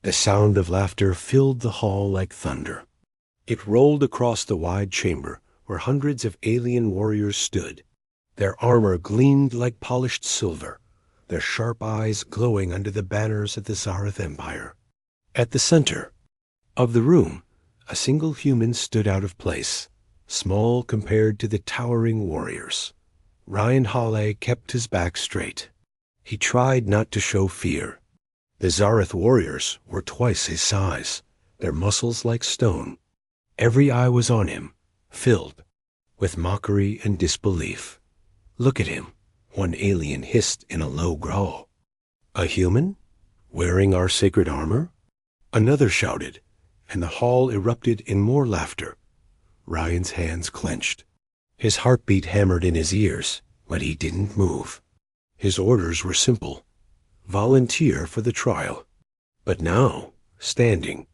The sound of laughter filled the hall like thunder. It rolled across the wide chamber where hundreds of alien warriors stood. Their armor gleamed like polished silver, their sharp eyes glowing under the banners of the Zareth Empire. At the center of the room, a single human stood out of place, small compared to the towering warriors. Ryan Halley kept his back straight. He tried not to show fear. The Zareth warriors were twice his size, their muscles like stone. Every eye was on him, filled with mockery and disbelief. "Look at him," one alien hissed in a low growl. "A human? Wearing our sacred armor?" Another shouted, and the hall erupted in more laughter. Ryan's hands clenched. His heartbeat hammered in his ears, but he didn't move. His orders were simple. Volunteer for the trial. But now, standing,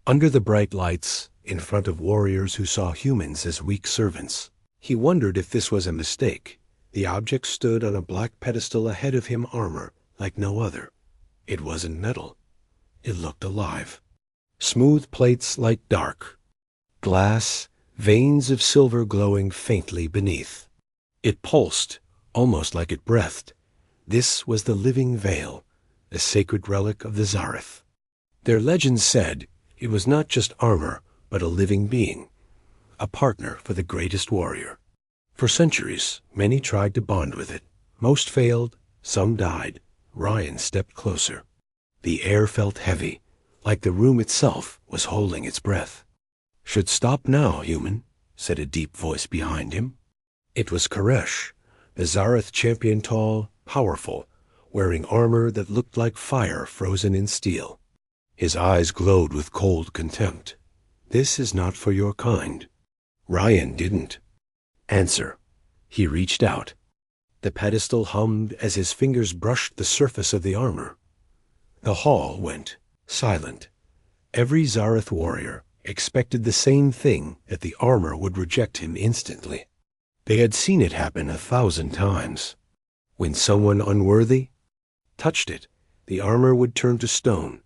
under the bright lights, in front of warriors who saw humans as weak servants, he wondered if this was a mistake. The object stood on a black pedestal ahead of him, armor like no other. It wasn't metal. It looked alive. Smooth plates like dark glass, veins of silver glowing faintly beneath. It pulsed, almost like it breathed. This was the living veil, the sacred relic of the Zareth. Their legends said it was not just armor, but a living being, a partner for the greatest warrior. For centuries, many tried to bond with it. Most failed, some died. Ryan stepped closer. The air felt heavy, like the room itself was holding its breath. "Should stop now, human," said a deep voice behind him. It was Koresh, the Zareth champion, tall, powerful, wearing armor that looked like fire frozen in steel. His eyes glowed with cold contempt. "This is not for your kind." Ryan didn't answer. He reached out. The pedestal hummed as his fingers brushed the surface of the armor. The hall went silent. Every Zareth warrior expected the same thing, that the armor would reject him instantly. They had seen it happen 1,000 times. When someone unworthy touched it, the armor would turn to stone,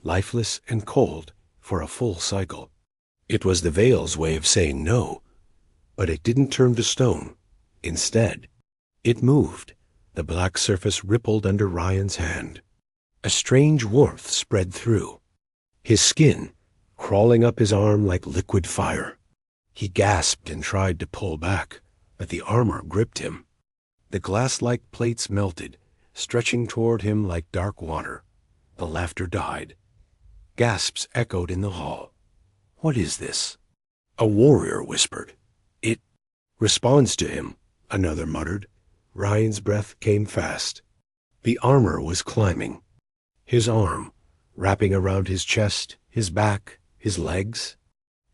lifeless and cold, for a full cycle. It was the veil's way of saying no, but it didn't turn to stone. Instead, it moved. The black surface rippled under Ryan's hand. A strange warmth spread through his skin, crawling up his arm like liquid fire. He gasped and tried to pull back, but the armor gripped him. The glass-like plates melted, stretching toward him like dark water. The laughter died. Gasps echoed in the hall. "What is this?" A warrior whispered. "It responds to him," another muttered. Ryan's breath came fast. The armor was climbing. His arm, wrapping around his chest, his back, his legs.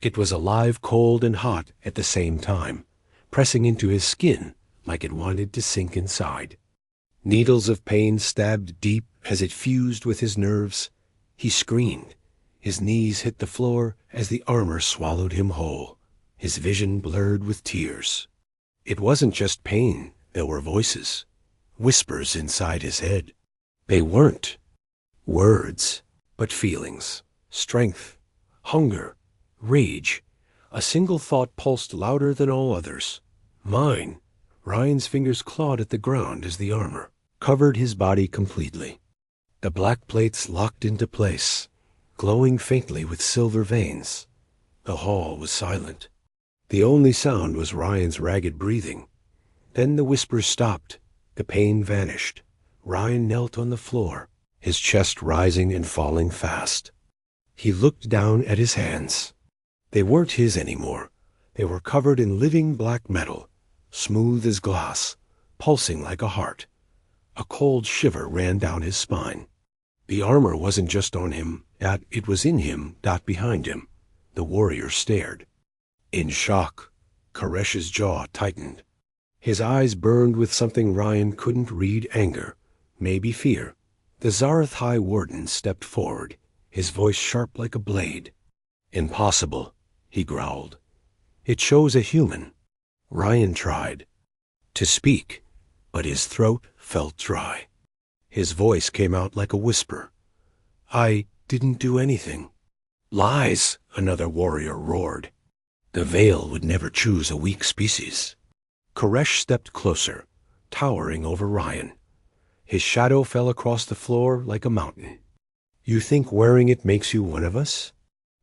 It was alive, cold, and hot at the same time, pressing into his skin like it wanted to sink inside. Needles of pain stabbed deep as it fused with his nerves. He screamed. His knees hit the floor as the armor swallowed him whole, his vision blurred with tears. It wasn't just pain. There were voices, whispers inside his head. They weren't words, but feelings, strength, hunger, rage. A single thought pulsed louder than all others. "Mine." Ryan's fingers clawed at the ground as the armor covered his body completely. The black plates locked into place, glowing faintly with silver veins. The hall was silent. The only sound was Ryan's ragged breathing. Then the whispers stopped. The pain vanished. Ryan knelt on the floor, his chest rising and falling fast. He looked down at his hands. They weren't his anymore. They were covered in living black metal, smooth as glass, pulsing like a heart. A cold shiver ran down his spine. The armor wasn't just on him, it was in him, not behind him. The warrior stared. In shock, Koresh's jaw tightened. His eyes burned with something Ryan couldn't read: anger, maybe fear. The Zareth High Warden stepped forward, his voice sharp like a blade. "Impossible," he growled. "It shows a human." Ryan tried to speak, but his throat felt dry. His voice came out like a whisper. Didn't do anything. Lies, another warrior roared. The Veil would never choose a weak species. Koresh stepped closer, towering over Ryan. His shadow fell across the floor like a mountain. You think wearing it makes you one of us?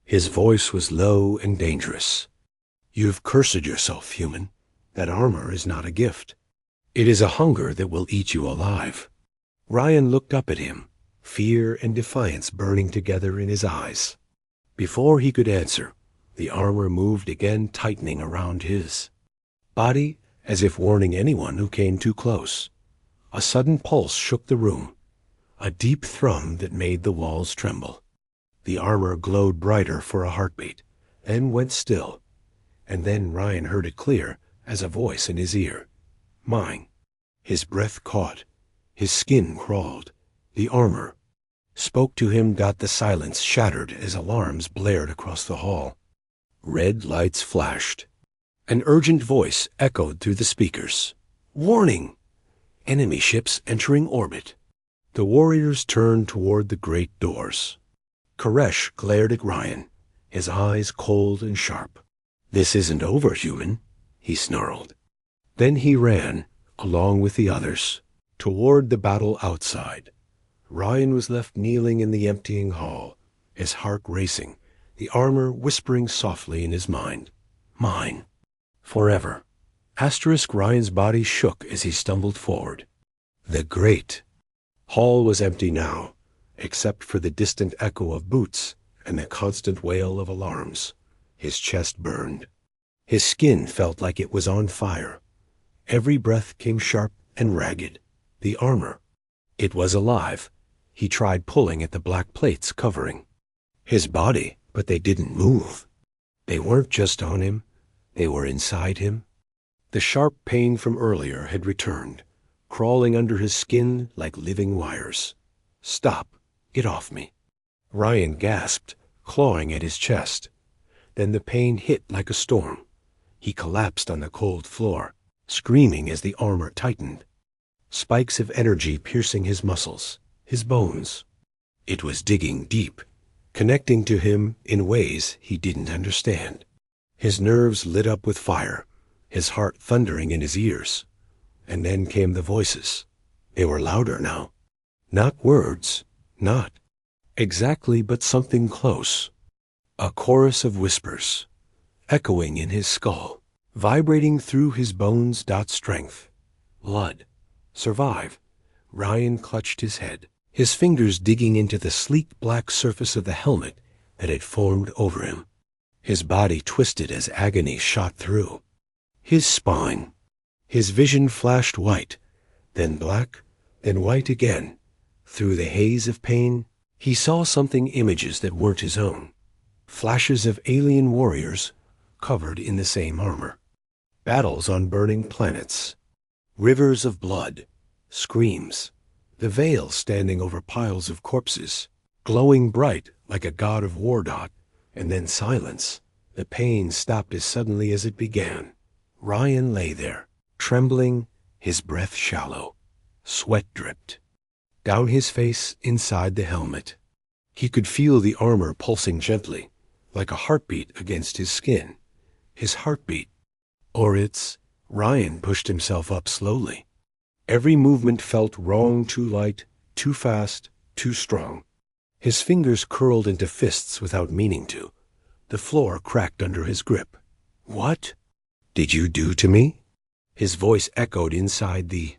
His voice was low and dangerous. You've cursed yourself, human. That armor is not a gift. It is a hunger that will eat you alive. Ryan looked up at him, fear and defiance burning together in his eyes. Before he could answer, the armor moved again, tightening around his body, as if warning anyone who came too close. A sudden pulse shook the room, a deep thrum that made the walls tremble. The armor glowed brighter for a heartbeat, then went still, and then Ryan heard it clear as a voice in his ear. Mine. His breath caught. His skin crawled. The armor spoke to him, got the silence shattered as alarms blared across the hall. Red lights flashed. An urgent voice echoed through the speakers. Warning! Enemy ships entering orbit. The warriors turned toward the great doors. Koresh glared at Ryan, his eyes cold and sharp. This isn't over, human, he snarled. Then he ran, along with the others, toward the battle outside. Ryan was left kneeling in the emptying hall, his heart racing, the armor whispering softly in his mind. Mine. Forever. Ryan's body shook as he stumbled forward. The great hall was empty now, except for the distant echo of boots and the constant wail of alarms. His chest burned. His skin felt like it was on fire. Every breath came sharp and ragged. The armor. It was alive. He tried pulling at the black plates covering his body, but they didn't move. They weren't just on him. They were inside him. The sharp pain from earlier had returned, crawling under his skin like living wires. Stop. Get off me. Ryan gasped, clawing at his chest. Then the pain hit like a storm. He collapsed on the cold floor, screaming as the armor tightened. Spikes of energy piercing his muscles, his bones. It was digging deep, connecting to him in ways he didn't understand. His nerves lit up with fire, his heart thundering in his ears. And then came the voices. They were louder now. Not words, not exactly, but something close. A chorus of whispers, echoing in his skull, vibrating through his bones. Strength. Blood. Survive. Ryan clutched his head, his fingers digging into the sleek black surface of the helmet that had formed over him. His body twisted as agony shot through his spine. His vision flashed white, then black, then white again. Through the haze of pain, he saw something, images that weren't his own. Flashes of alien warriors covered in the same armor. Battles on burning planets. Rivers of blood. Screams. The Veil standing over piles of corpses, glowing bright like a god of war. And then silence. The pain stopped as suddenly as it began. Ryan lay there, trembling, his breath shallow. Sweat dripped down his face inside the helmet. He could feel the armor pulsing gently, like a heartbeat against his skin. His heartbeat. Or its. Ryan pushed himself up slowly. Every movement felt wrong, too light, too fast, too strong. His fingers curled into fists without meaning to. The floor cracked under his grip. What did you do to me? His voice echoed inside the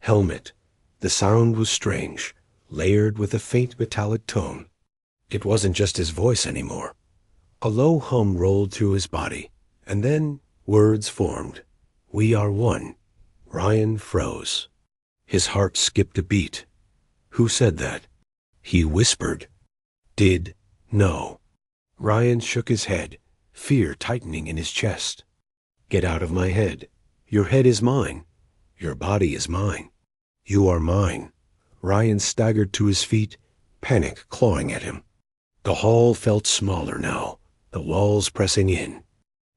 helmet. The sound was strange, layered with a faint metallic tone. It wasn't just his voice anymore. A low hum rolled through his body, and then words formed. We are one. Ryan froze. His heart skipped a beat. Who said that? He whispered. Did know. Ryan shook his head, fear tightening in his chest. Get out of my head. Your head is mine. Your body is mine. You are mine. Ryan staggered to his feet, panic clawing at him. The hall felt smaller now, the walls pressing in.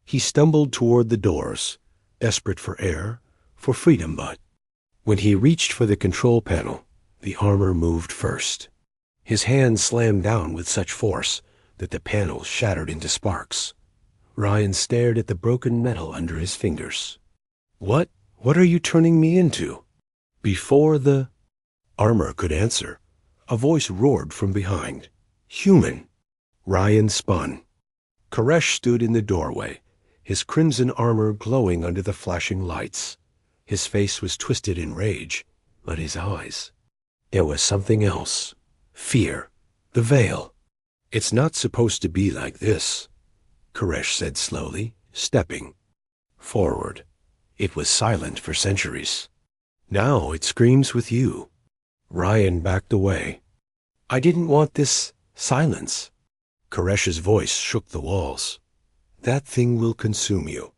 He stumbled toward the doors, desperate for air, for freedom, but when he reached for the control panel, the armor moved first. His hand slammed down with such force that the panel shattered into sparks. Ryan stared at the broken metal under his fingers. What are you turning me into? Before the armor could answer, a voice roared from behind. Human! Ryan spun. Koresh stood in the doorway, his crimson armor glowing under the flashing lights. His face was twisted in rage, but his eyes, there was something else. Fear. The veil. It's not supposed to be like this, Koresh said slowly, stepping forward. It was silent for centuries. Now it screams with you. Ryan backed away. I didn't want this silence. Koresh's voice shook the walls. That thing will consume you.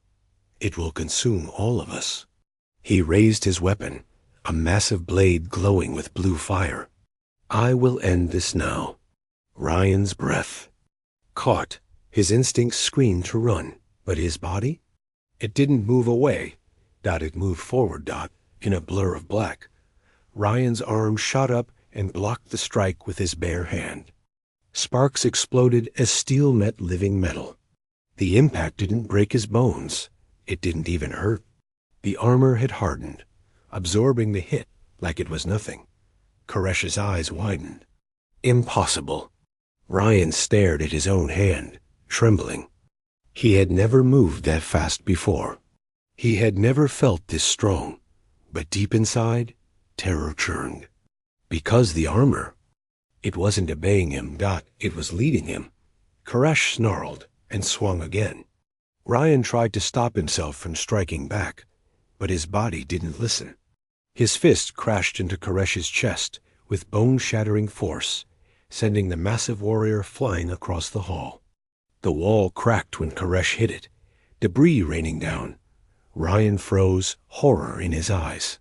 It will consume all of us. He raised his weapon, a massive blade glowing with blue fire. I will end this now. Ryan's breath caught. His instincts screamed to run, but his body? It didn't move away. It moved forward, in a blur of black. Ryan's arm shot up and blocked the strike with his bare hand. Sparks exploded as steel met living metal. The impact didn't break his bones. It didn't even hurt. The armor had hardened, absorbing the hit like it was nothing. Koresh's eyes widened. Impossible. Ryan stared at his own hand, trembling. He had never moved that fast before. He had never felt this strong, but deep inside, terror churned. Because the armor, it wasn't obeying him, it was leading him. Koresh snarled and swung again. Ryan tried to stop himself from striking back, but his body didn't listen. His fist crashed into Koresh's chest with bone-shattering force, sending the massive warrior flying across the hall. The wall cracked when Koresh hit it, debris raining down. Ryan froze, horror in his eyes.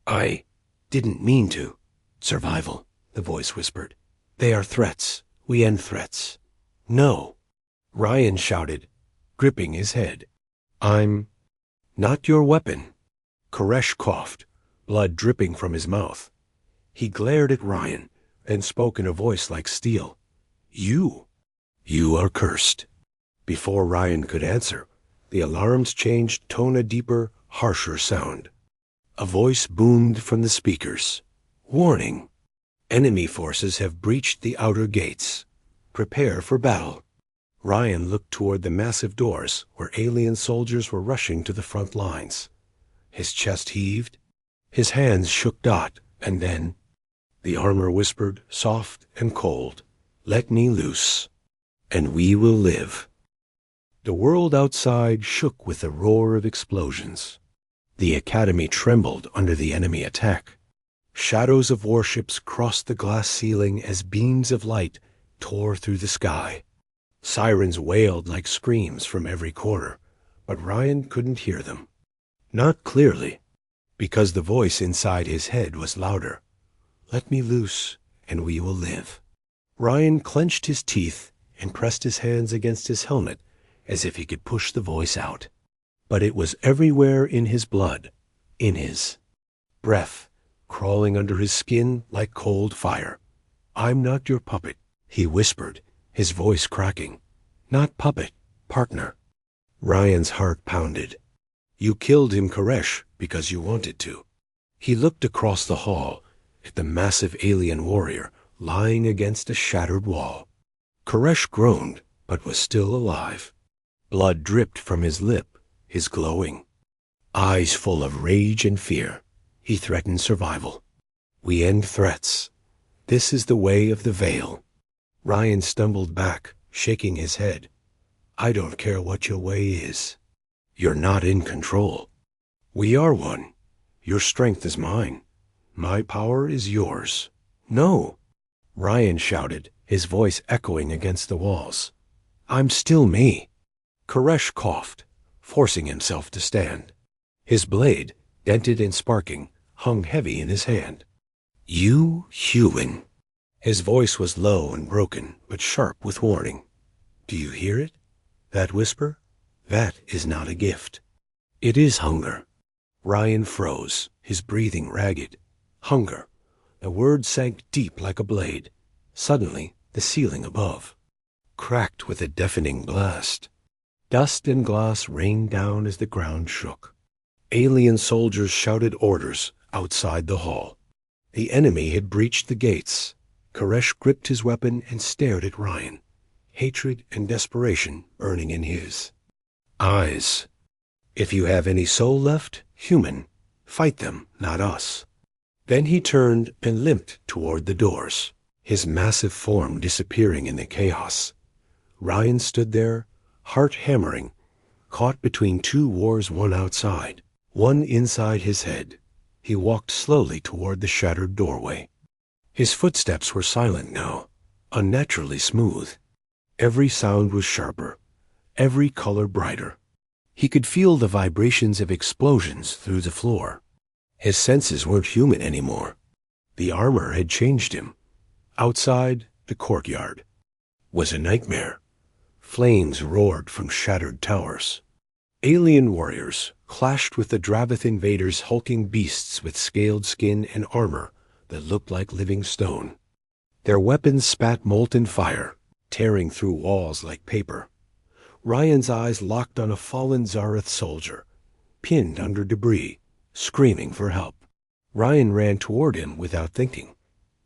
I didn't mean to. Survival, the voice whispered. They are threats. We end threats. No. Ryan shouted, gripping his head. I'm not your weapon. Koresh coughed, blood dripping from his mouth. He glared at Ryan and spoke in a voice like steel. You are cursed. Before Ryan could answer, the alarms changed tone, a deeper, harsher sound. A voice boomed from the speakers. Warning! Enemy forces have breached the outer gates. Prepare for battle. Ryan looked toward the massive doors where alien soldiers were rushing to the front lines. His chest heaved. His hands shook, and then the armor whispered, soft and cold, let me loose, and we will live. The world outside shook with the roar of explosions. The academy trembled under the enemy attack. Shadows of warships crossed the glass ceiling as beams of light tore through the sky. Sirens wailed like screams from every corner, but Ryan couldn't hear them. Not clearly, because the voice inside his head was louder. Let me loose, and we will live. Ryan clenched his teeth and pressed his hands against his helmet as if he could push the voice out. But it was everywhere in his blood, in his breath, crawling under his skin like cold fire. I'm not your puppet, he whispered, his voice cracking. Not puppet, partner. Ryan's heart pounded. You killed him, Koresh, because you wanted to. He looked across the hall at the massive alien warrior lying against a shattered wall. Koresh groaned, but was still alive. Blood dripped from his lip, his glowing eyes full of rage and fear. He threatened survival. We end threats. This is the way of the veil. Ryan stumbled back, shaking his head. I don't care what your way is. You're not in control. We are one. Your strength is mine. My power is yours. No, Ryan shouted, his voice echoing against the walls. I'm still me. Koresh coughed, forcing himself to stand. His blade, dented and sparking, hung heavy in his hand. You human. His voice was low and broken, but sharp with warning. Do you hear it? That whisper? That is not a gift. It is hunger. Ryan froze, his breathing ragged. Hunger. The word sank deep like a blade. Suddenly, the ceiling above cracked with a deafening blast. Dust and glass rained down as the ground shook. Alien soldiers shouted orders outside the hall. The enemy had breached the gates. Koresh gripped his weapon and stared at Ryan, hatred and desperation burning in his eyes. "If you have any soul left, human, fight them, not us." Then he turned and limped toward the doors, his massive form disappearing in the chaos. Ryan stood there, heart hammering, caught between two wars, one outside, one inside his head. He walked slowly toward the shattered doorway. His footsteps were silent now, unnaturally smooth. Every sound was sharper, every color brighter. He could feel the vibrations of explosions through the floor. His senses weren't human anymore. The armor had changed him. Outside, the courtyard was a nightmare. Flames roared from shattered towers. Alien warriors clashed with the Dravith invaders, hulking beasts with scaled skin and armor that looked like living stone. Their weapons spat molten fire, tearing through walls like paper. Ryan's eyes locked on a fallen Zareth soldier, pinned under debris, screaming for help. Ryan ran toward him without thinking.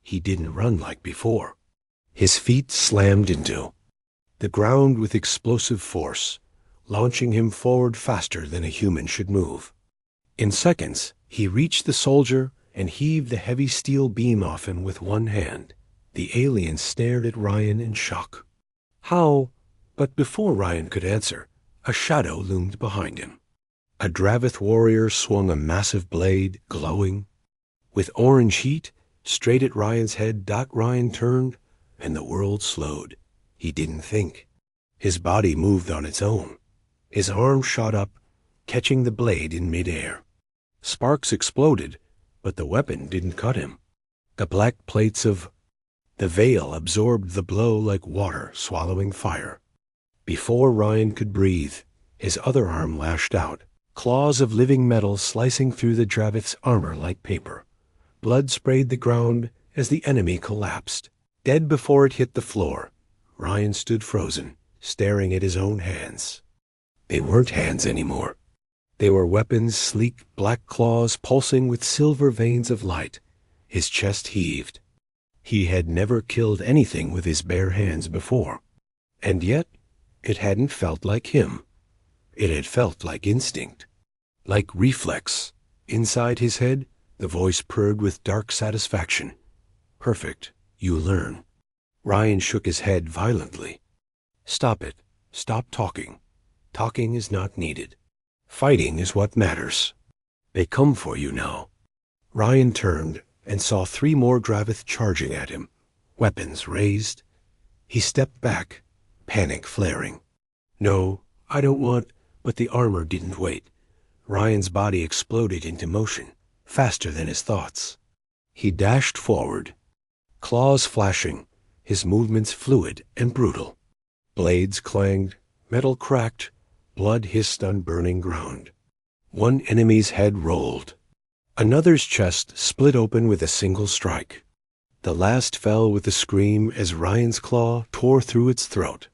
He didn't run like before. His feet slammed into the ground with explosive force, launching him forward faster than a human should move. In seconds, he reached the soldier and heaved the heavy steel beam off him with one hand. The alien stared at Ryan in shock. "How?" But before Ryan could answer, a shadow loomed behind him. A Dravith warrior swung a massive blade, glowing. With orange heat, straight at Ryan's head. Ryan turned, and the world slowed. He didn't think. His body moved on its own. His arm shot up, catching the blade in midair. Sparks exploded, but the weapon didn't cut him. The black plates of the veil absorbed the blow like water swallowing fire. Before Ryan could breathe, his other arm lashed out, claws of living metal slicing through the Dravith's armor like paper. Blood sprayed the ground as the enemy collapsed. Dead before it hit the floor, Ryan stood frozen, staring at his own hands. They weren't hands anymore. They were weapons, sleek black claws pulsing with silver veins of light. His chest heaved. He had never killed anything with his bare hands before. And yet, it hadn't felt like him. It had felt like instinct, like reflex. Inside his head, the voice purred with dark satisfaction. "Perfect. You learn." Ryan shook his head violently. "Stop it. Stop talking. Talking is not needed. Fighting is what matters. They come for you now." Ryan turned and saw 3 more Dravith charging at him, weapons raised. He stepped back, panic flaring. "No, I don't want..." But the armor didn't wait. Ryan's body exploded into motion, faster than his thoughts. He dashed forward, claws flashing, his movements fluid and brutal. Blades clanged, metal cracked, blood hissed on burning ground. One enemy's head rolled. Another's chest split open with a single strike. The last fell with a scream as Ryan's claw tore through its throat.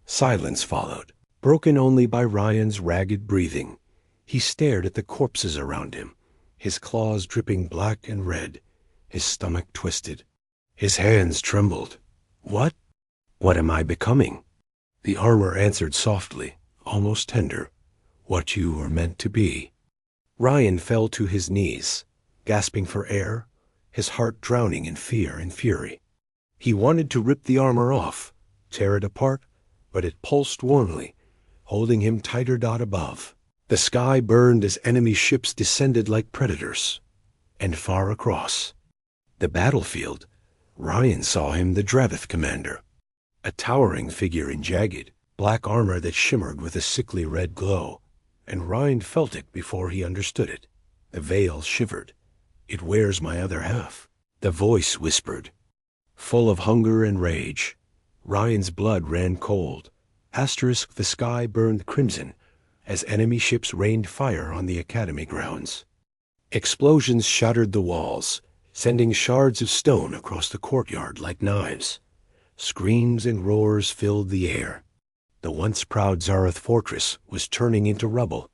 Silence followed, broken only by Ryan's ragged breathing. He stared at the corpses around him, his claws dripping black and red, his stomach twisted. His hands trembled. What am I becoming?" The armor answered softly, almost tender. "What you were meant to be." Ryan fell to his knees, gasping for air, his heart drowning in fear and fury. He wanted to rip the armor off, tear it apart, but it pulsed warmly, holding him tighter. Above, the sky burned as enemy ships descended like predators. And far across the battlefield, Ryan saw him, the Dravith commander, a towering figure in jagged, black armor that shimmered with a sickly red glow. And Ryan felt it before he understood it. The veil shivered. "It wears my other half," the voice whispered, full of hunger and rage. Ryan's blood ran cold. The sky burned crimson as enemy ships rained fire on the academy grounds. Explosions shattered the walls, sending shards of stone across the courtyard like knives. Screams and roars filled the air. The once proud Zareth fortress was turning into rubble.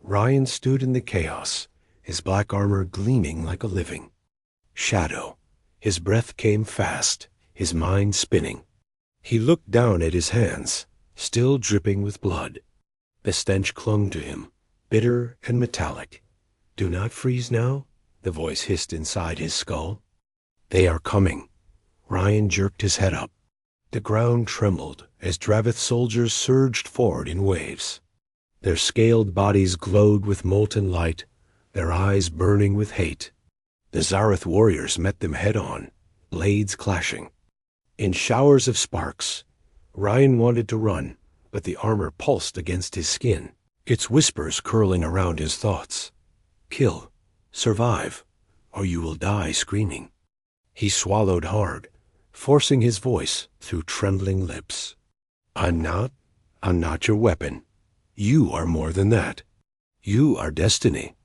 Ryan stood in the chaos, his black armor gleaming like a living shadow. His breath came fast, his mind spinning. He looked down at his hands, still dripping with blood. The stench clung to him, bitter and metallic. "Do not freeze now," the voice hissed inside his skull. "They are coming." Ryan jerked his head up. The ground trembled as Dravith soldiers surged forward in waves. Their scaled bodies glowed with molten light, their eyes burning with hate. The Zareth warriors met them head-on, blades clashing. In showers of sparks, Ryan wanted to run, but the armor pulsed against his skin, its whispers curling around his thoughts. "Kill, survive, or you will die screaming." He swallowed hard, forcing his voice through trembling lips. I'm not your weapon. You are more than that. You are destiny."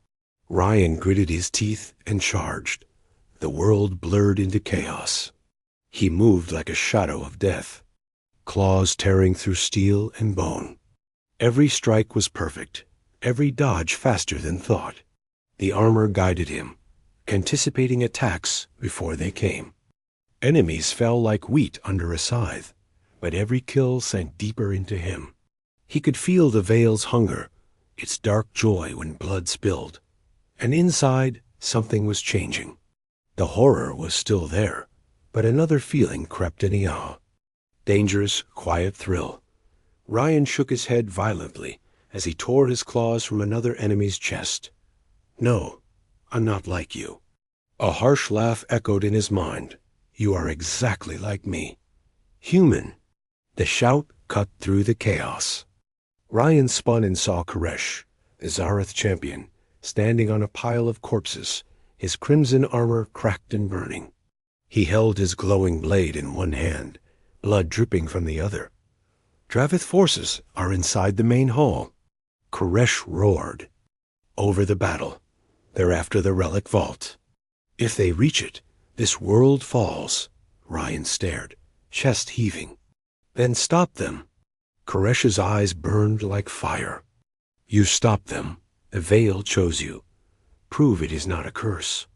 Ryan gritted his teeth and charged. The world blurred into chaos. He moved like a shadow of death, claws tearing through steel and bone. Every strike was perfect, every dodge faster than thought. The armor guided him, anticipating attacks before they came. Enemies fell like wheat under a scythe, but every kill sank deeper into him. He could feel the Veil's hunger, its dark joy when blood spilled. And inside, something was changing. The horror was still there, but another feeling crept in awe. Dangerous, quiet thrill. Ryan shook his head violently as he tore his claws from another enemy's chest. "No, I'm not like you." A harsh laugh echoed in his mind. "You are exactly like me. Human." The shout cut through the chaos. Ryan spun and saw Koresh, the Zareth champion, standing on a pile of corpses, his crimson armor cracked and burning. He held his glowing blade in one hand, blood dripping from the other. "Dravith forces are inside the main hall." Koresh roared. "Over the battle. They're after the relic vault. If they reach it, this world falls." Ryan stared, chest heaving. "Then stop them." Koresh's eyes burned like fire. "You stop them. The Veil chose you. Prove it is not a curse."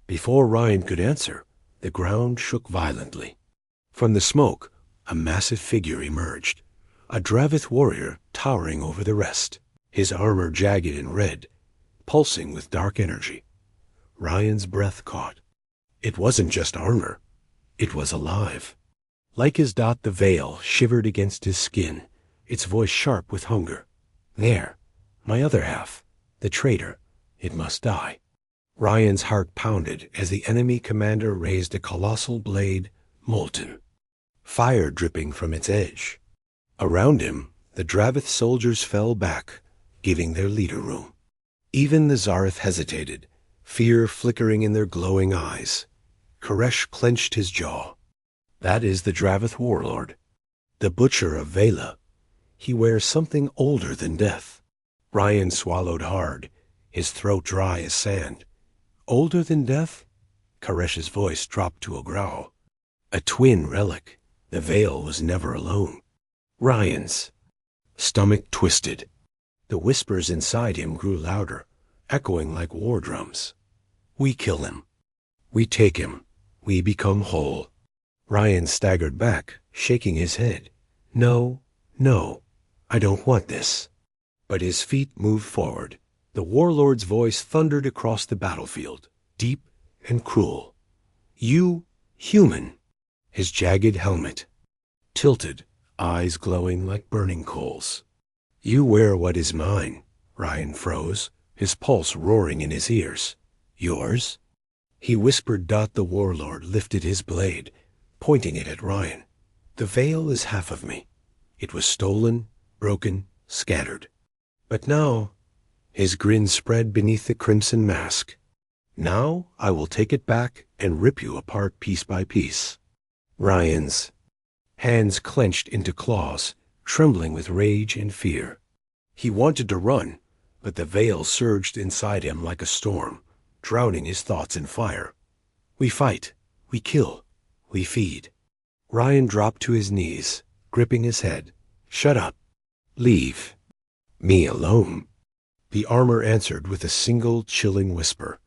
Before Ryan could answer, the ground shook violently. From the smoke, a massive figure emerged, a Dravith warrior towering over the rest, his armor jagged and red, pulsing with dark energy. Ryan's breath caught. It wasn't just armor. It was alive. Like his dot, the Veil shivered against his skin, its voice sharp with hunger. "There, my other half, the traitor. It must die." Ryan's heart pounded as the enemy commander raised a colossal blade, molten, fire dripping from its edge. Around him, the Dravith soldiers fell back, giving their leader room. Even the Zareth hesitated, fear flickering in their glowing eyes. Koresh clenched his jaw. "That is the Dravith warlord, the butcher of Vela. He wears something older than death." Ryan swallowed hard, his throat dry as sand. "Older than death?" Koresh's voice dropped to a growl. "A twin relic. The Veil was never alone." Ryan's stomach twisted. The whispers inside him grew louder, echoing like war drums. "We kill him. We take him. We become whole." Ryan staggered back, shaking his head. No, I don't want this." But his feet moved forward. The warlord's voice thundered across the battlefield, deep and cruel. "You, human." His jagged helmet tilted, eyes glowing like burning coals. "You wear what is mine." Ryan froze, his pulse roaring in his ears. "Yours?" He whispered. The warlord lifted his blade, pointing it at Ryan. "The Veil is half of me. It was stolen, broken, scattered. But now," his grin spread beneath the crimson mask, "now I will take it back and rip you apart piece by piece." Ryan's hands clenched into claws, trembling with rage and fear. He wanted to run, but the Veil surged inside him like a storm, drowning his thoughts in fire. "We fight, we kill, we feed." Ryan dropped to his knees, gripping his head. Shut up. Leave. Me alone. The armor answered with a single chilling whisper.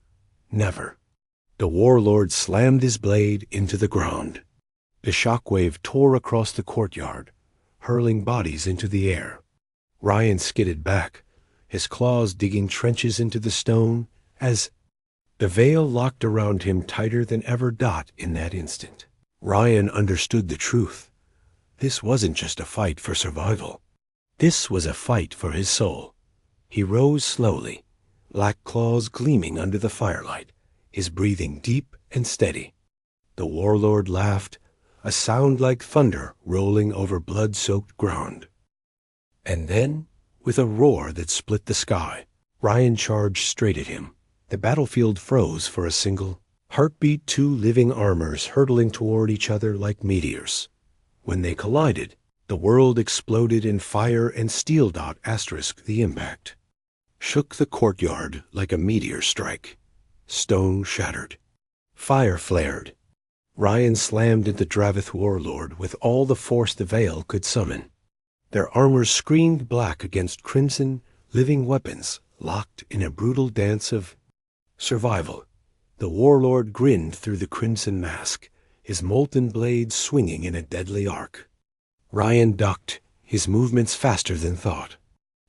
Never. The warlord slammed his blade into the ground. The shockwave tore across the courtyard, hurling bodies into the air. Ryan skidded back, his claws digging trenches into the stone, as the veil locked around him tighter than ever. In that instant, Ryan understood the truth. This wasn't just a fight for survival. This was a fight for his soul. He rose slowly, black claws gleaming under the firelight, his breathing deep and steady. The warlord laughed, a sound like thunder rolling over blood-soaked ground. And then, with a roar that split the sky, Ryan charged straight at him. The battlefield froze for a single heartbeat, two living armors hurtling toward each other like meteors. When they collided, the world exploded in fire, and steel. The impact shook the courtyard like a meteor strike. Stone shattered. Fire flared. Ryan slammed into Dravith warlord with all the force the veil could summon. Their armors screamed black against crimson, living weapons locked in a brutal dance of survival. The warlord grinned through the crimson mask, his molten blade swinging in a deadly arc. Ryan ducked, his movements faster than thought.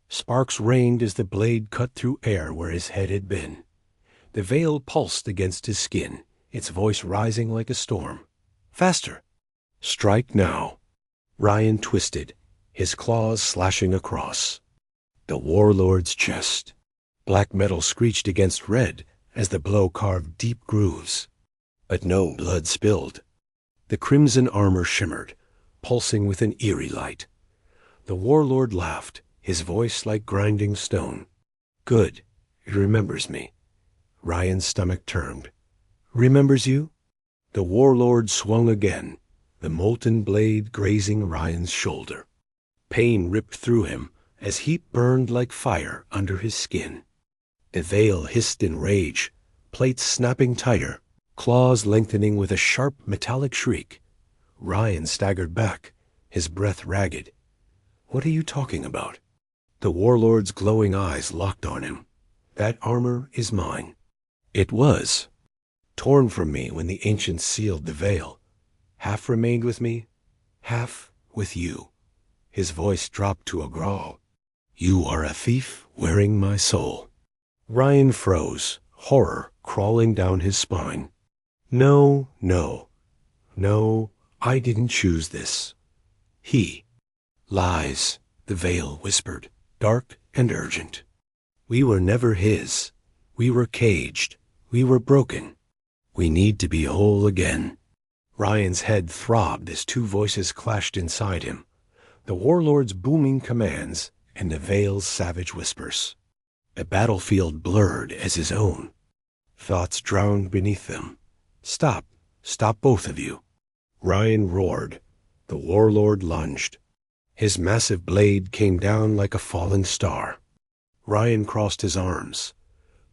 Sparks rained as the blade cut through air where his head had been. The veil pulsed against his skin, its voice rising like a storm. Faster! Strike now! Ryan twisted, his claws slashing across the warlord's chest. Black metal screeched against red as the blow carved deep grooves. But no blood spilled. The crimson armor shimmered, pulsing with an eerie light. The warlord laughed, his voice like grinding stone. Good. It remembers me. Ryan's stomach turned. Remembers you? The warlord swung again, the molten blade grazing Ryan's shoulder. Pain ripped through him as heat burned like fire under his skin. The veil hissed in rage, plates snapping tighter, claws lengthening with a sharp metallic shriek. Ryan staggered back, his breath ragged. What are you talking about? The warlord's glowing eyes locked on him. That armor is mine. It was. Torn from me when the ancients sealed the veil. Half remained with me, half with you. His voice dropped to a growl. You are a thief wearing my soul. Ryan froze, horror crawling down his spine. No, I didn't choose this. He. Lies, the veil whispered, dark and urgent. We were never his. We were caged. We were broken. We need to be whole again. Ryan's head throbbed as two voices clashed inside him, the warlord's booming commands and the veil's savage whispers. A battlefield blurred as his own. Thoughts drowned beneath them. Stop both of you. Ryan roared. The warlord lunged. His massive blade came down like a falling star. Ryan crossed his arms,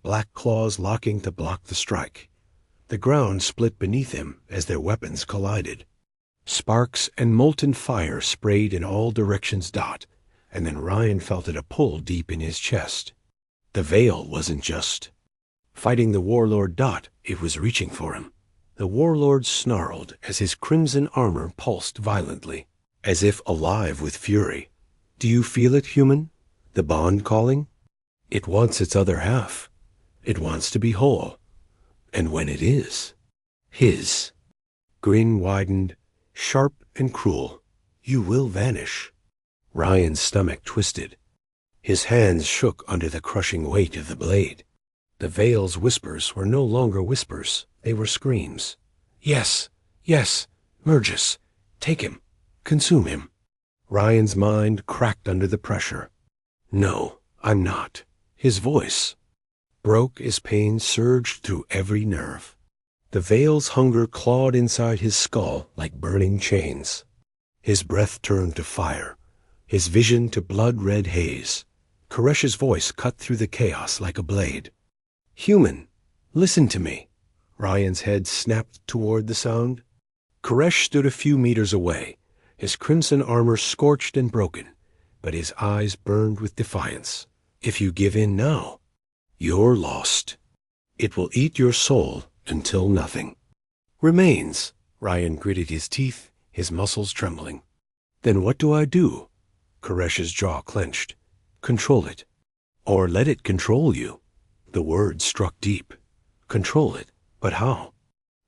black claws locking to block the strike. The ground split beneath him as their weapons collided. Sparks and molten fire sprayed in all directions. And then Ryan felt it a pull deep in his chest. The veil wasn't just fighting the warlord. It was reaching for him. The warlord snarled as his crimson armor pulsed violently, as if alive with fury. Do you feel it, human? The bond calling? It wants its other half. It wants to be whole. And when it is, his grin widened, sharp and cruel. You will vanish. Ryan's stomach twisted. His hands shook under the crushing weight of the blade. The veil's whispers were no longer whispers. They were screams. Yes, Murgis. Take him. Consume him. Ryan's mind cracked under the pressure. No, I'm not. His voice broke as pain surged through every nerve. The veil's hunger clawed inside his skull like burning chains. His breath turned to fire, his vision to blood-red haze. Koresh's voice cut through the chaos like a blade. Human, listen to me. Ryan's head snapped toward the sound. Koresh stood a few meters away, his crimson armor scorched and broken, but his eyes burned with defiance. If you give in now, you're lost. It will eat your soul until nothing remains. Ryan gritted his teeth, his muscles trembling. Then what do I do? Koresh's jaw clenched. Control it. Or let it control you. The word struck deep. Control it. But how?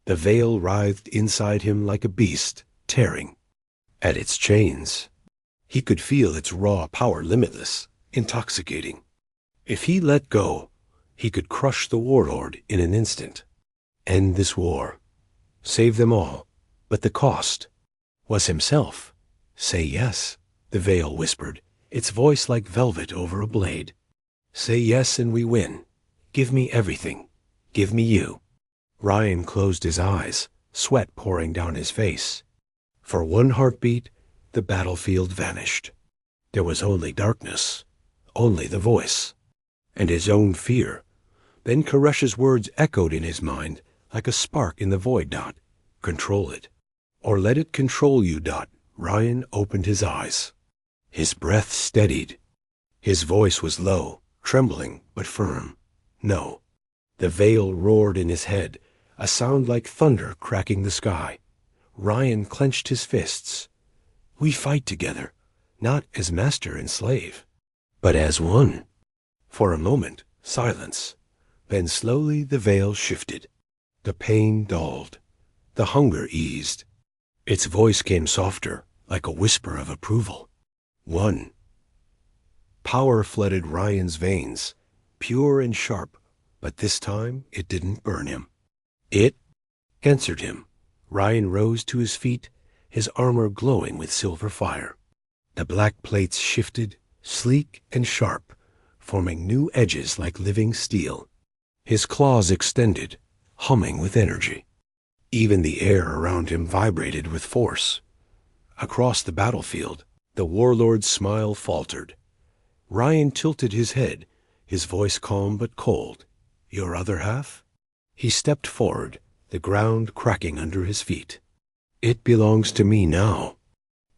The veil writhed inside him like a beast, tearing at its chains. He could feel its raw power limitless, intoxicating. If he let go, he could crush the warlord in an instant. End this war. Save them all. But the cost was himself. Say yes, the veil whispered, its voice like velvet over a blade. Say yes and we win. Give me everything. Give me you. Ryan closed his eyes, sweat pouring down his face. For one heartbeat, the battlefield vanished. There was only darkness, only the voice, and his own fear. Then Koresh's words echoed in his mind like a spark in the void. Control it, or let it control you. Ryan opened his eyes. His breath steadied. His voice was low, trembling but firm. No. The veil roared in his head, a sound like thunder cracking the sky. Ryan clenched his fists. We fight together, not as master and slave, but as one. For a moment, silence. Then slowly the veil shifted. The pain dulled. The hunger eased. Its voice came softer, like a whisper of approval. One. Power flooded Ryan's veins, pure and sharp, but this time it didn't burn him. It answered him. Ryan rose to his feet, his armor glowing with silver fire. The black plates shifted, sleek and sharp, forming new edges like living steel. His claws extended, humming with energy. Even the air around him vibrated with force. Across the battlefield, the warlord's smile faltered. Ryan tilted his head, his voice calm but cold. Your other half? He stepped forward, the ground cracking under his feet. It belongs to me now.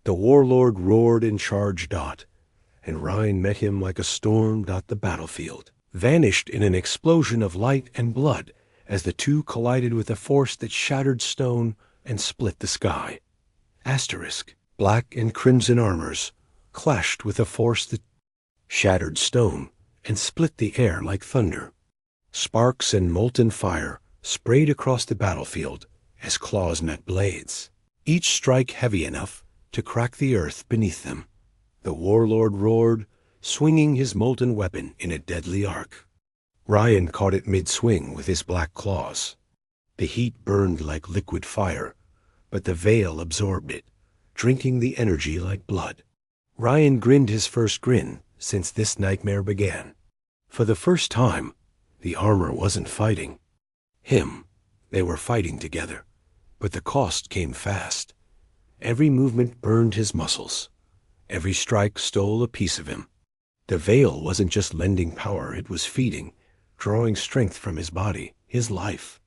The warlord roared and charged. And Ryan met him like a storm. The battlefield vanished in an explosion of light and blood as the two collided with a force that shattered stone and split the sky. Black and crimson armors clashed with a force that shattered stone and split the air like thunder. Sparks and molten fire sprayed across the battlefield as claws met blades, each strike heavy enough to crack the earth beneath them. The warlord roared, swinging his molten weapon in a deadly arc. Ryan caught it mid-swing with his black claws. The heat burned like liquid fire, but the veil absorbed it, drinking the energy like blood. Ryan grinned his first grin since this nightmare began. For the first time, the armor wasn't fighting him. They were fighting together, but the cost came fast. Every movement burned his muscles. Every strike stole a piece of him. The veil wasn't just lending power, it was feeding, drawing strength from his body, his life.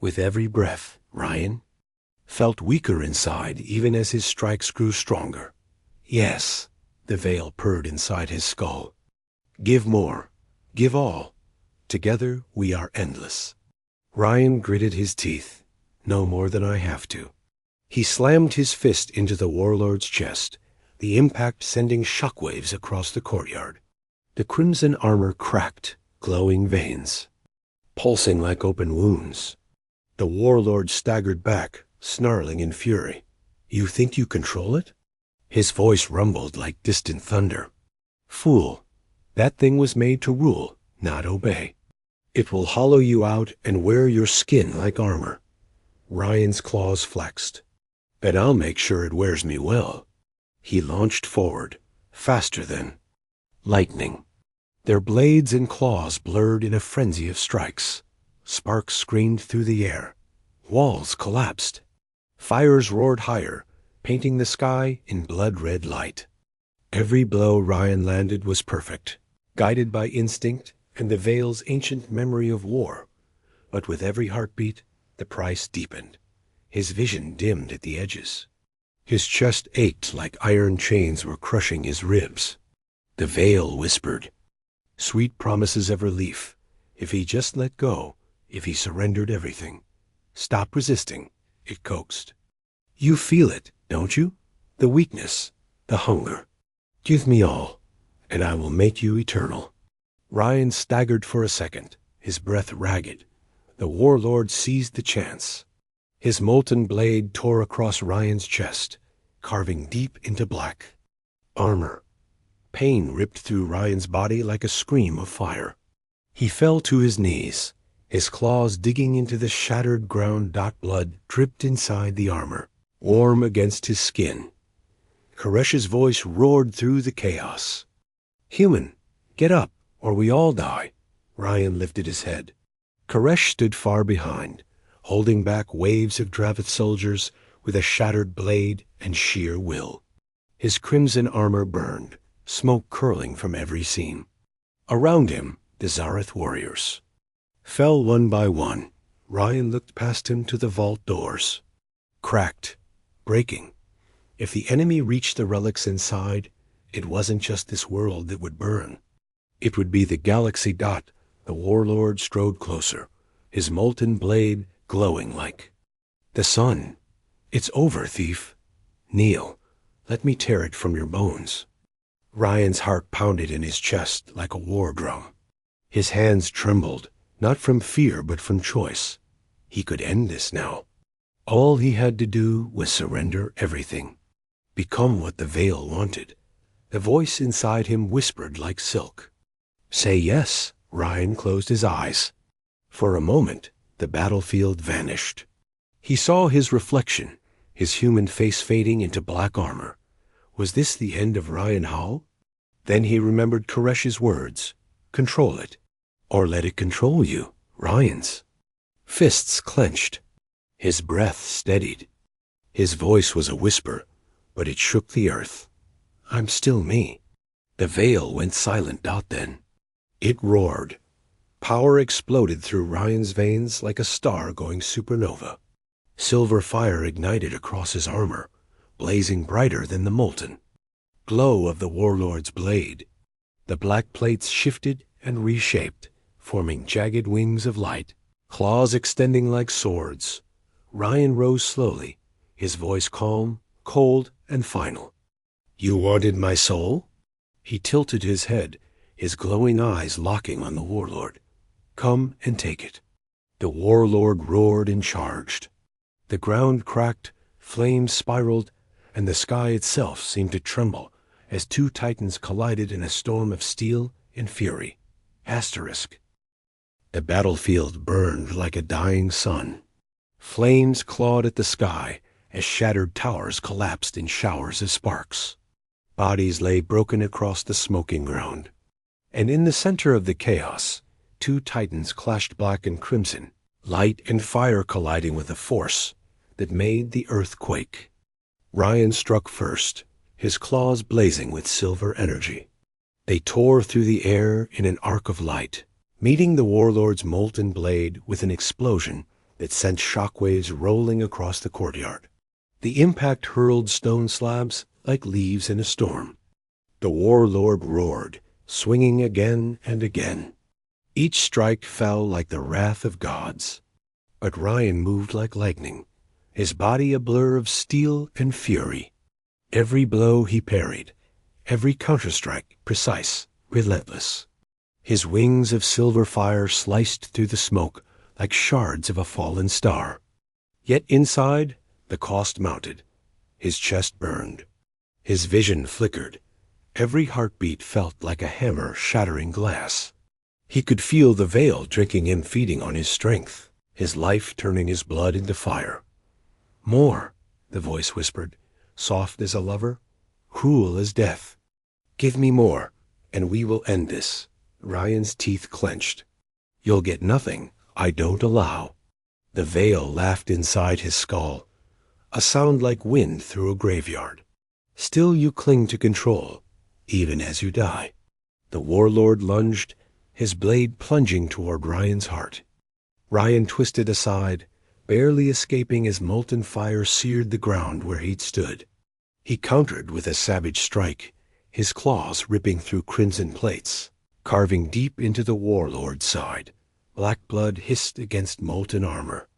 With every breath, Ryan felt weaker inside even as his strikes grew stronger. Yes, the veil purred inside his skull. Give more. Give all. Together we are endless. Ryan gritted his teeth. No more than I have to. He slammed his fist into the warlord's chest, the impact sending shockwaves across the courtyard. The crimson armor cracked, glowing veins, pulsing like open wounds. The warlord staggered back, snarling in fury. You think you control it? His voice rumbled like distant thunder. Fool, that thing was made to rule, not obey. It will hollow you out and wear your skin like armor. Ryan's claws flexed. But I'll make sure it wears me well. He launched forward, faster than lightning. Their blades and claws blurred in a frenzy of strikes. Sparks screamed through the air. Walls collapsed. Fires roared higher, painting the sky in blood-red light. Every blow Ryan landed was perfect, guided by instinct and the veil's ancient memory of war. But with every heartbeat, the price deepened. His vision dimmed at the edges. His chest ached like iron chains were crushing his ribs. The veil whispered, sweet promises of relief, if he just let go, if he surrendered everything. Stop resisting, it coaxed. You feel it, don't you? The weakness, the hunger. Give me all, and I will make you eternal. Ryan staggered for a second, his breath ragged. The warlord seized the chance. His molten blade tore across Ryan's chest, carving deep into black. Armor. Pain ripped through Ryan's body like a scream of fire. He fell to his knees, his claws digging into the shattered ground. Blood dripped inside the armor, warm against his skin. Koresh's voice roared through the chaos. Human, get up, or we all die. Ryan lifted his head. Koresh stood far behind, holding back waves of Dravith soldiers with a shattered blade and sheer will. His crimson armor burned, smoke curling from every seam. Around him, the Zareth warriors fell one by one. Ryan looked past him to the vault doors. Cracked, breaking. If the enemy reached the relics inside, it wasn't just this world that would burn. It would be the galaxy. The warlord strode closer, his molten blade glowing like the sun. It's over, thief. Kneel. Let me tear it from your bones. Ryan's heart pounded in his chest like a war drum. His hands trembled, not from fear but from choice. He could end this now. All he had to do was surrender everything. Become what the veil wanted. The voice inside him whispered like silk. Say yes. Ryan closed his eyes. For a moment, the battlefield vanished. He saw his reflection, his human face fading into black armor. Was this the end of Ryan Hall? Then he remembered Koresh's words. Control it. Or let it control you, Ryan's. Fists clenched. His breath steadied. His voice was a whisper, but it shook the earth. I'm still me. The veil went silent. Then. It roared. Power exploded through Ryan's veins like a star going supernova. Silver fire ignited across his armor, blazing brighter than the molten glow of the warlord's blade. The black plates shifted and reshaped, forming jagged wings of light, claws extending like swords. Ryan rose slowly, his voice calm, cold, and final. You wanted my soul? He tilted his head, his glowing eyes locking on the warlord. Come and take it. The warlord roared and charged. The ground cracked, flames spiraled, and the sky itself seemed to tremble as two titans collided in a storm of steel and fury. Asterisk. The battlefield burned like a dying sun. Flames clawed at the sky as shattered towers collapsed in showers of sparks. Bodies lay broken across the smoking ground. And in the center of the chaos, two titans clashed, black and crimson, light and fire colliding with a force that made the earth quake. Ryan struck first, his claws blazing with silver energy. They tore through the air in an arc of light, meeting the warlord's molten blade with an explosion that sent shockwaves rolling across the courtyard. The impact hurled stone slabs like leaves in a storm. The warlord roared, swinging again and again. Each strike fell like the wrath of gods. But Ryan moved like lightning, his body a blur of steel and fury. Every blow he parried, every counterstrike precise, relentless. His wings of silver fire sliced through the smoke like shards of a fallen star. Yet inside, the cost mounted. His chest burned. His vision flickered. Every heartbeat felt like a hammer shattering glass. He could feel the veil drinking him, feeding on his strength, his life turning his blood into fire. More, the voice whispered, soft as a lover, cruel as death. Give me more, and we will end this. Ryan's teeth clenched. You'll get nothing I don't allow. The veil laughed inside his skull, a sound like wind through a graveyard. Still you cling to control, even as you die. The warlord lunged, his blade plunging toward Ryan's heart. Ryan twisted aside, barely escaping as molten fire seared the ground where he'd stood. He countered with a savage strike, his claws ripping through crimson plates, carving deep into the warlord's side. Black blood hissed against molten armor.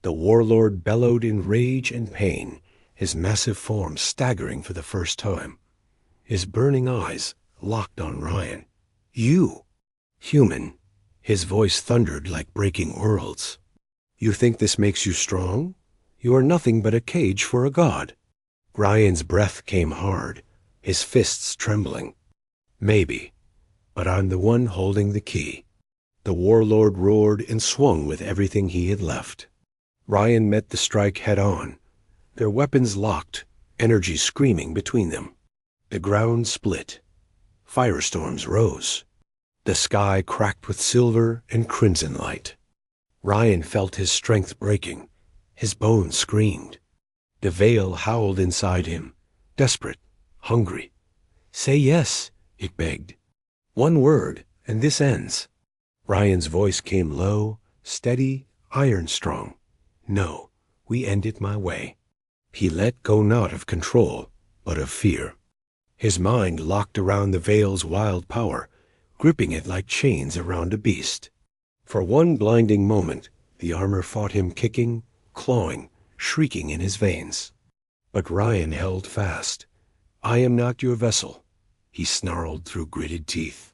The warlord bellowed in rage and pain, his massive form staggering for the first time. His burning eyes locked on Ryan. "You! Human!" His voice thundered like breaking worlds. "You think this makes you strong? You are nothing but a cage for a god." Ryan's breath came hard, his fists trembling. "Maybe, but I'm the one holding the key." The warlord roared and swung with everything he had left. Ryan met the strike head-on, their weapons locked, energy screaming between them. The ground split. Firestorms rose. The sky cracked with silver and crimson light. Ryan felt his strength breaking. His bones screamed. The veil howled inside him, desperate, hungry. "Say yes," it begged. "One word, and this ends." Ryan's voice came low, steady, iron-strong. "No, we end it my way." He let go not of control, but of fear. His mind locked around the veil's wild power, gripping it like chains around a beast. For one blinding moment, the armor fought him, kicking, clawing, shrieking in his veins. But Ryan held fast. "I am not your vessel," he snarled through gritted teeth.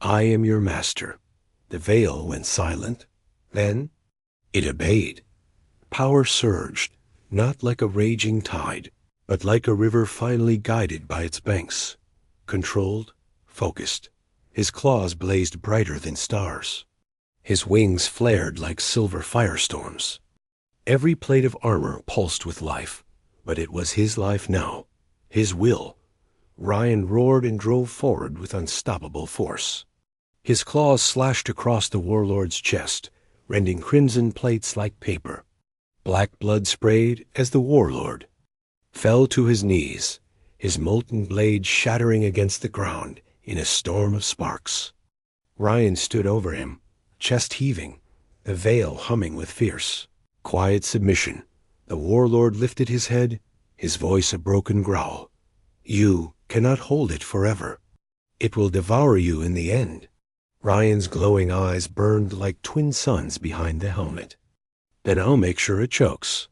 "I am your master." The veil went silent. Then it obeyed. Power surged, not like a raging tide, but like a river finally guided by its banks. Controlled, focused. His claws blazed brighter than stars. His wings flared like silver firestorms. Every plate of armor pulsed with life, but it was his life now, his will. Ryan roared and drove forward with unstoppable force. His claws slashed across the warlord's chest, rending crimson plates like paper. Black blood sprayed as the warlord fell to his knees, his molten blade shattering against the ground in a storm of sparks. Ryan stood over him, chest heaving, the veil humming with fierce, quiet submission. The warlord lifted his head, his voice a broken growl. "You cannot hold it forever. It will devour you in the end." Ryan's glowing eyes burned like twin suns behind the helmet. "Then I'll make sure it chokes."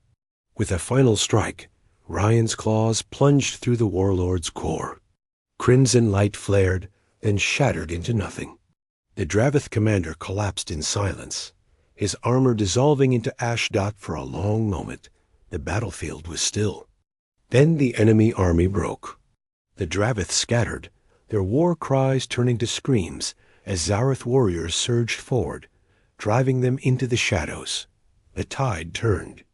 With a final strike, Ryan's claws plunged through the warlord's core. Crimson light flared, then shattered into nothing. The Dravith commander collapsed in silence, his armor dissolving into ash dot for a long moment. The battlefield was still. Then the enemy army broke. The Dravith scattered, their war cries turning to screams as Zareth warriors surged forward, driving them into the shadows. The tide turned.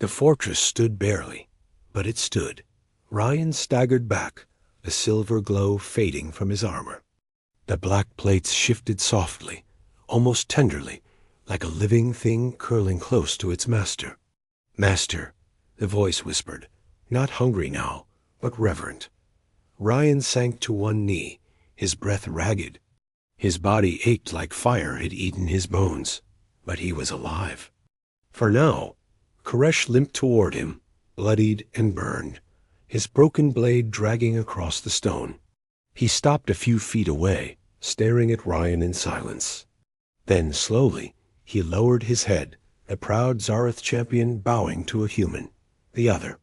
The fortress stood barely, but it stood. Ryan staggered back, a silver glow fading from his armor. The black plates shifted softly, almost tenderly, like a living thing curling close to its master. "Master," the voice whispered, not hungry now, but reverent. Ryan sank to one knee, his breath ragged. His body ached like fire had eaten his bones, but he was alive. For now, Koresh limped toward him, bloodied and burned, his broken blade dragging across the stone. He stopped a few feet away, staring at Ryan in silence. Then, slowly, he lowered his head, a proud Zareth champion bowing to a human, the other.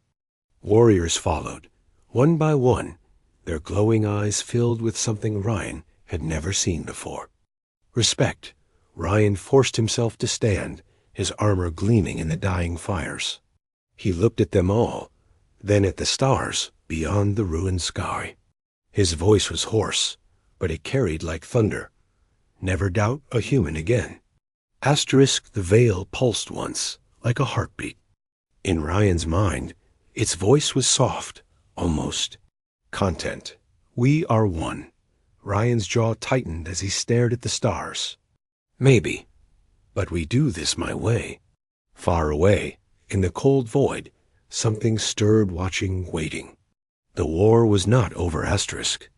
Warriors followed, one by one, their glowing eyes filled with something Ryan had never seen before. Respect. Ryan forced himself to stand, his armor gleaming in the dying fires. He looked at them all, then at the stars beyond the ruined sky. His voice was hoarse, but it carried like thunder. "Never doubt a human again." Asterisk the veil pulsed once, like a heartbeat. In Ryan's mind, its voice was soft, almost. Content. "We are one." Ryan's jaw tightened as he stared at the stars. "Maybe, but we do this my way." Far away, in the cold void, something stirred, watching, waiting. The war was not over, Asterisk.